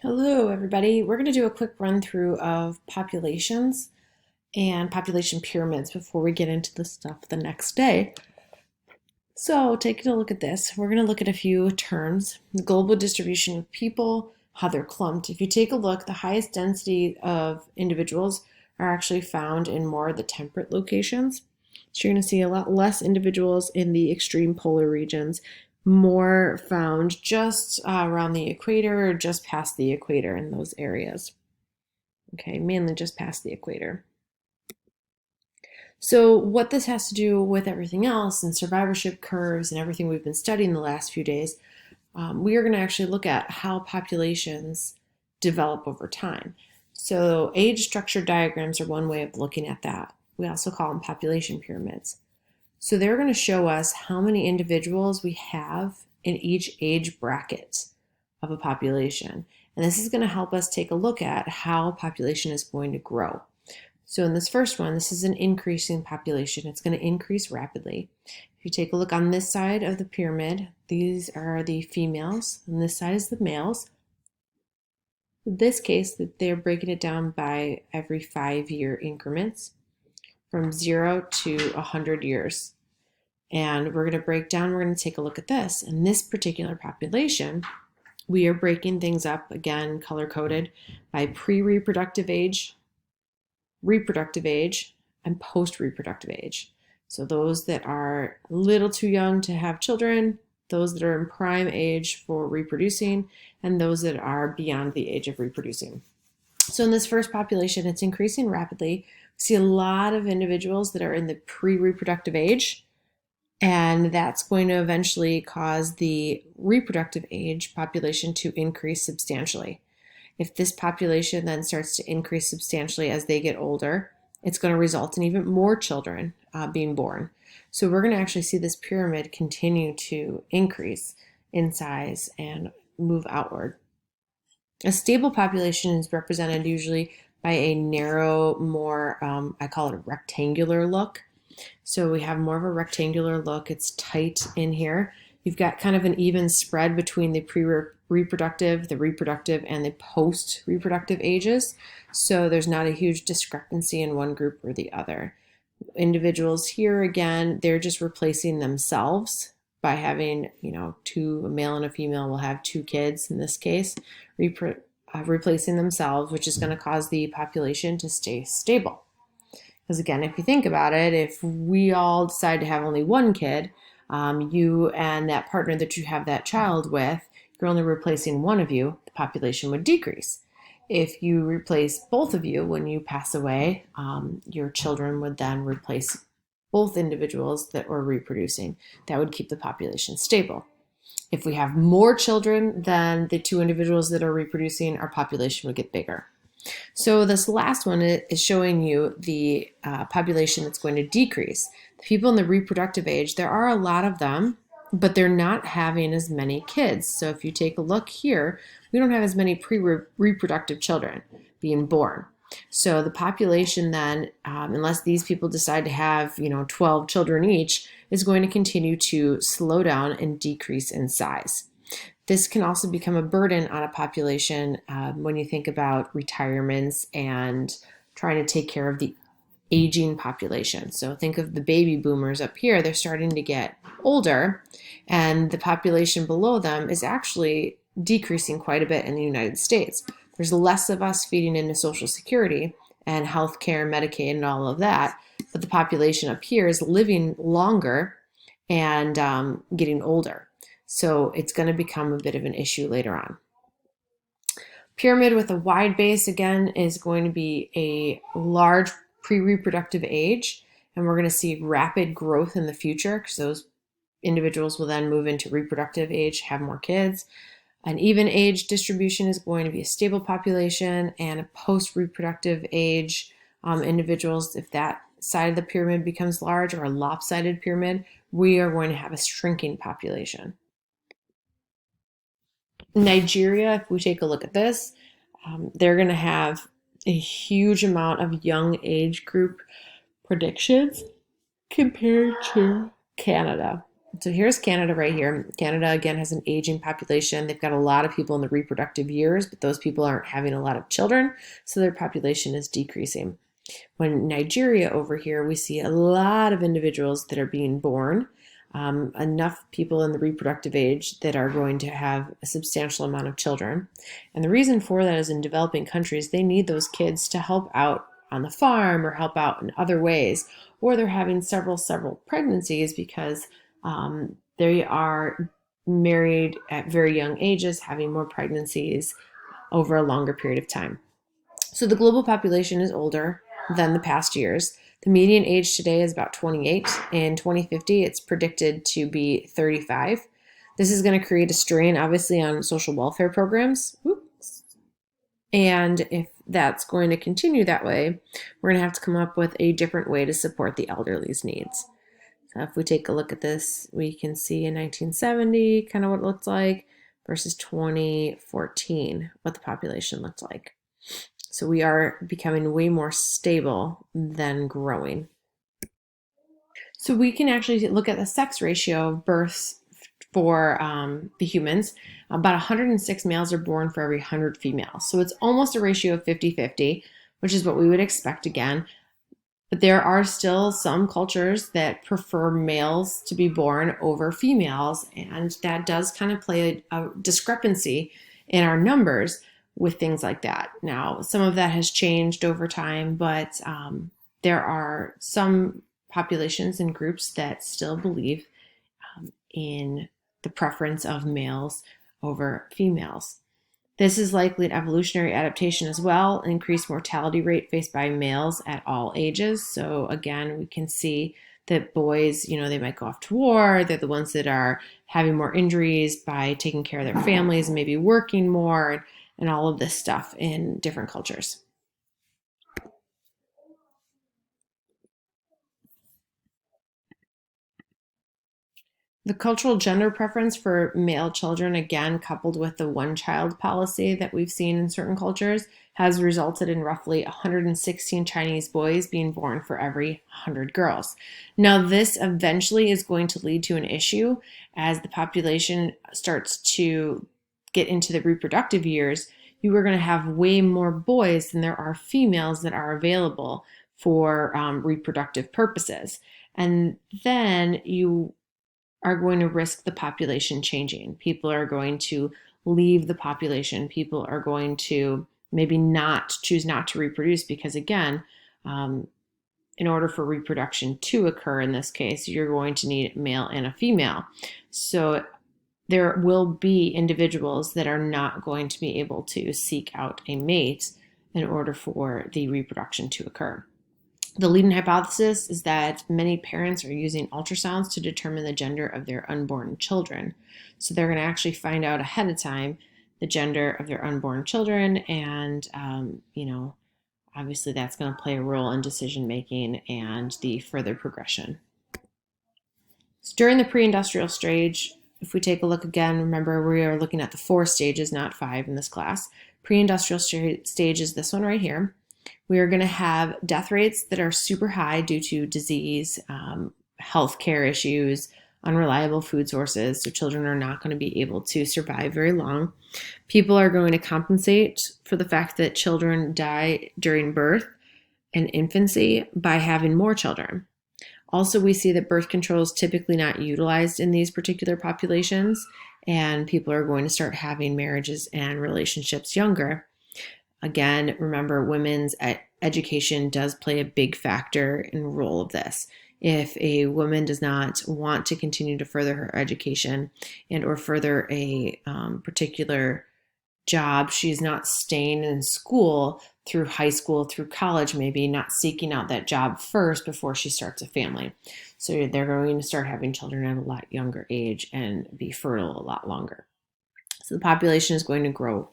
Hello, everybody. We're going to do a quick run through of populations and population pyramids before we get into the stuff the next day. So, taking a look at this, we're going to look at a few terms: the global distribution of people, how they're clumped. If you take a look, the highest density of individuals are actually found in more of the temperate locations. So, you're going to see a lot less individuals in the extreme polar regions, more found just around the equator or just past the equator in those areas. Okay, mainly just past the equator. So, what this has to do with everything else and survivorship curves and everything we've been studying the last few days, we are going to actually look at how populations develop over time. So, age structure diagrams are one way of looking at that. We also call them population pyramids. So, they're going to show us how many individuals we have in each age bracket of a population. And this is going to help us take a look at how population is going to grow. So in this first one, this is an increasing population. It's going to increase rapidly. If you take a look on this side of the pyramid, these are the females, and this side is the males. In this case, they're breaking it down by every 5-year increments from 0 to 100 years. And we're going to take a look at this. In this particular population, we are breaking things up, again, color-coded, by pre-reproductive age, reproductive age, and post-reproductive age. So those that are a little too young to have children, those that are in prime age for reproducing, and those that are beyond the age of reproducing. So in this first population, it's increasing rapidly. We see a lot of individuals that are in the pre-reproductive age, and that's going to eventually cause the reproductive age population to increase substantially. If this population then starts to increase substantially as they get older, it's going to result in even more children being born. So we're going to actually see this pyramid continue to increase in size and move outward. A stable population is represented usually by a narrow, more, I call it a rectangular look. So we have more of a rectangular look. It's tight in here. You've got kind of an even spread between the pre-reproductive, the reproductive, and the post-reproductive ages. So there's not a huge discrepancy in one group or the other. Individuals here, again, they're just replacing themselves by having, a male and a female will have 2 kids in this case, replacing themselves, which is going to cause the population to stay stable. Because again, if you think about it, if we all decide to have only 1 kid, you and that partner that you have that child with, you're only replacing one of you, the population would decrease. If you replace both of you when you pass away, your children would then replace both individuals that were reproducing. That would keep the population stable. If we have more children than the 2 individuals that are reproducing, our population would get bigger. So this last one is showing you the population that's going to decrease. The people in the reproductive age, there are a lot of them, but they're not having as many kids. So if you take a look here, we don't have as many pre-reproductive children being born. So the population then, unless these people decide to have 12 children each, is going to continue to slow down and decrease in size. This can also become a burden on a population when you think about retirements and trying to take care of the aging population. So think of the baby boomers up here. They're starting to get older, and the population below them is actually decreasing quite a bit in the United States. There's less of us feeding into Social Security and healthcare, Medicaid, and all of that, but the population up here is living longer and getting older. So it's going to become a bit of an issue later on. Pyramid with a wide base, again, is going to be a large pre-reproductive age, and we're going to see rapid growth in the future because those individuals will then move into reproductive age, have more kids. An even age distribution is going to be a stable population, and a post-reproductive age individuals, if that side of the pyramid becomes large or a lopsided pyramid, we are going to have a shrinking population. Nigeria, if we take a look at this, they're going to have a huge amount of young age group predictions compared to Canada. So here's Canada right here. Canada, again, has an aging population. They've got a lot of people in the reproductive years, but those people aren't having a lot of children, so their population is decreasing. When Nigeria over here, we see a lot of individuals that are being born, enough people in the reproductive age that are going to have a substantial amount of children. And the reason for that is in developing countries, they need those kids to help out on the farm or help out in other ways, or they're having several pregnancies because they are married at very young ages, having more pregnancies over a longer period of time. So the global population is older than the past years. The median age today is about 28. In 2050, it's predicted to be 35. This is going to create a strain, obviously, on social welfare programs. Oops. And if that's going to continue that way, we're going to have to come up with a different way to support the elderly's needs. So if we take a look at this, we can see in 1970 kind of what it looked like versus 2014, what the population looked like. So we are becoming way more stable than growing. So we can actually look at the sex ratio of births for the humans. About 106 males are born for every 100 females. So it's almost a ratio of 50-50, which is what we would expect again. But there are still some cultures that prefer males to be born over females, and that does kind of play a discrepancy in our numbers with things like that. Now, some of that has changed over time, but there are some populations and groups that still believe in the preference of males over females. This is likely an evolutionary adaptation as well, increased mortality rate faced by males at all ages. So again, we can see that boys, they might go off to war. They're the ones that are having more injuries by taking care of their families and maybe working more and all of this stuff in different cultures. The cultural gender preference for male children, again, coupled with the one child policy that we've seen in certain cultures, has resulted in roughly 116 Chinese boys being born for every 100 girls. Now, this eventually is going to lead to an issue as the population starts to get into the reproductive years. You are going to have way more boys than there are females that are available for reproductive purposes. And then you are going to risk the population changing. People are going to leave the population. People are going to maybe choose not to reproduce because, again, in order for reproduction to occur in this case, you're going to need a male and a female. So there will be individuals that are not going to be able to seek out a mate in order for the reproduction to occur. The leading hypothesis is that many parents are using ultrasounds to determine the gender of their unborn children. So they're going to actually find out ahead of time the gender of their unborn children, and obviously that's going to play a role in decision making and the further progression. So during the pre-industrial stage, if we take a look again, remember we are looking at the 4 stages, not 5 in this class. Pre-industrial stage is this one right here. We are going to have death rates that are super high due to disease, healthcare issues, unreliable food sources. So children are not going to be able to survive very long. People are going to compensate for the fact that children die during birth and infancy by having more children. Also, we see that birth control is typically not utilized in these particular populations, and people are going to start having marriages and relationships younger. Again, remember, women's education does play a big factor in the role of this. If a woman does not want to continue to further her education and or further a particular job, she's not staying in school through high school, through college, maybe not seeking out that job first before she starts a family. So they're going to start having children at a lot younger age and be fertile a lot longer. So the population is going to grow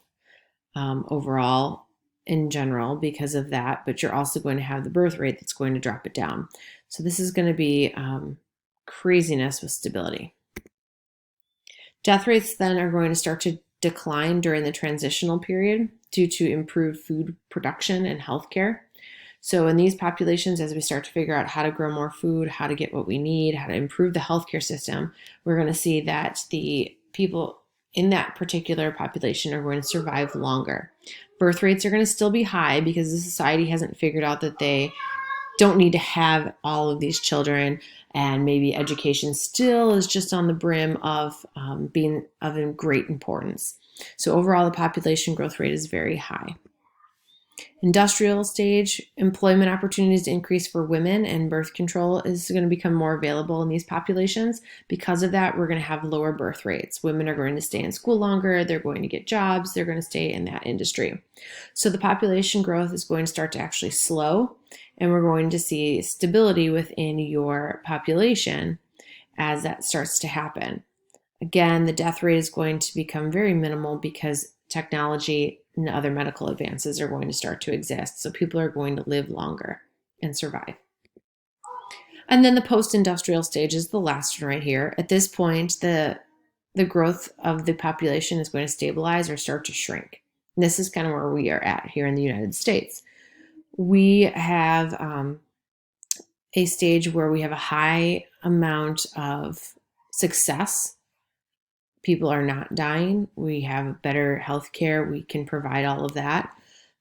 overall in general because of that, but you're also going to have the birth rate that's going to drop it down. So this is going to be craziness with stability. Death rates then are going to start to decline during the transitional period due to improved food production and healthcare. So in these populations, as we start to figure out how to grow more food, how to get what we need, how to improve the healthcare system, we're going to see that the people in that particular population are going to survive longer. Birth rates are going to still be high because the society hasn't figured out that they don't need to have all of these children, and maybe education still is just on the brim of being of great importance. So overall, the population growth rate is very high. Industrial stage, employment opportunities increase for women, and birth control is going to become more available in these populations. Because of that, we're going to have lower birth rates. Women are going to stay in school longer, they're going to get jobs, they're going to stay in that industry. So the population growth is going to start to actually slow, and we're going to see stability within your population as that starts to happen. Again, the death rate is going to become very minimal because technology and other medical advances are going to start to exist. So people are going to live longer and survive. And then the post-industrial stage is the last one right here. At this point, the growth of the population is going to stabilize or start to shrink. And this is kind of where we are at here in the United States. We have a stage where we have a high amount of success. People are not dying. We have better health care. We can provide all of that.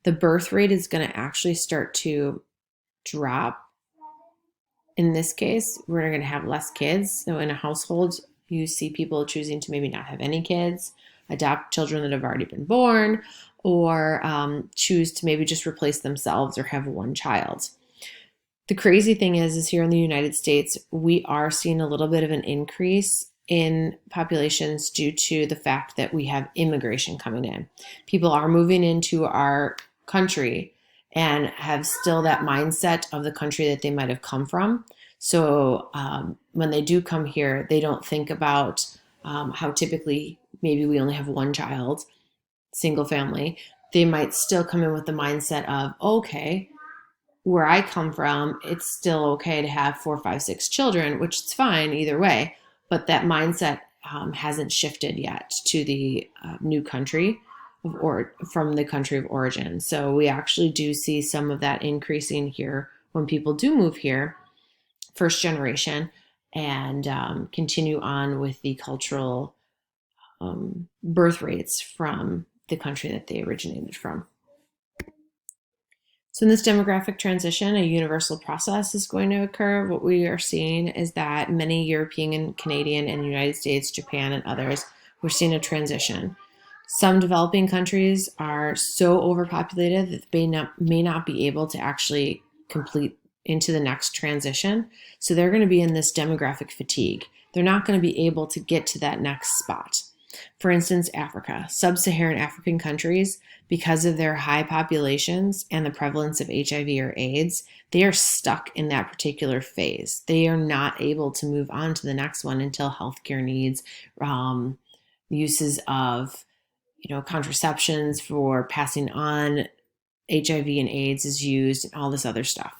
The birth rate is going to actually start to drop. In this case, we're going to have less kids. So in a household, you see people choosing to maybe not have any kids, adopt children that have already been born, or choose to maybe just replace themselves or have one child. The crazy thing is here in the United States, we are seeing a little bit of an increase in populations due to the fact that we have immigration coming in. People are moving into our country and have still that mindset of the country that they might have come from. So when they do come here, they don't think about how typically maybe we only have one child, single family. They might still come in with the mindset of, okay, where I come from, it's still okay to have 4, 5, 6 children, which is fine either way. But that mindset hasn't shifted yet to the new country or from the country of origin. So we actually do see some of that increasing here when people do move here, first generation, and continue on with the cultural birth rates from the country that they originated from. So in this demographic transition, a universal process is going to occur. What we are seeing is that many European and Canadian and United States, Japan, and others, we're seeing a transition. Some developing countries are so overpopulated that they may not be able to actually complete into the next transition. So they're going to be in this demographic fatigue. They're not going to be able to get to that next spot. For instance, Africa, sub-Saharan African countries, because of their high populations and the prevalence of HIV or AIDS, they are stuck in that particular phase. They are not able to move on to the next one until healthcare needs, uses of contraceptions for passing on HIV and AIDS is used, and all this other stuff.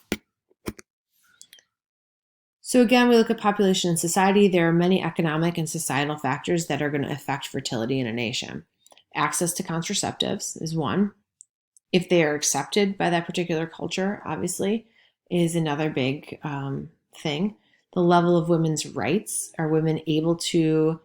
So again, we look at population and society. There are many economic and societal factors that are going to affect fertility in a nation. Access to contraceptives is one. If they are accepted by that particular culture, obviously, is another big thing. The level of women's rights. Are women able to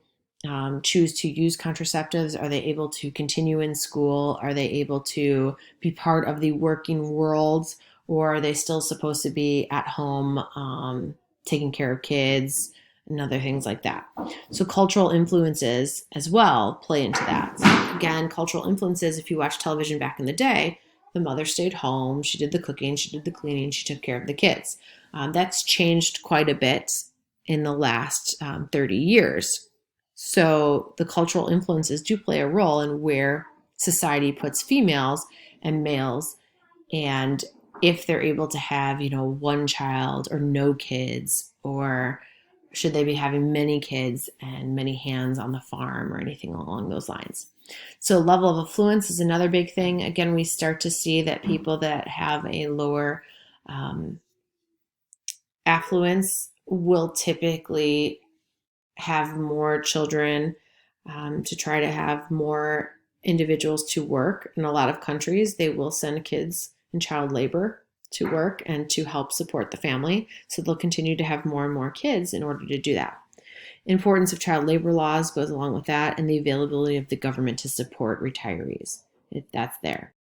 choose to use contraceptives? Are they able to continue in school? Are they able to be part of the working world? Or are they still supposed to be at home taking care of kids and other things like that? So cultural influences as well play into that. So again, cultural influences, if you watch television back in the day, the mother stayed home, she did the cooking, she did the cleaning, she took care of the kids. That's changed quite a bit in the last 30 years. So the cultural influences do play a role in where society puts females and males, and if they're able to have, one child or no kids, or should they be having many kids and many hands on the farm or anything along those lines. So level of affluence is another big thing. Again, we start to see that people that have a lower affluence will typically have more children to try to have more individuals to work. In a lot of countries, they will send kids in child labor to work and to help support the family. So they'll continue to have more and more kids in order to do that. Importance of child labor laws goes along with that, and the availability of the government to support retirees, if that's there.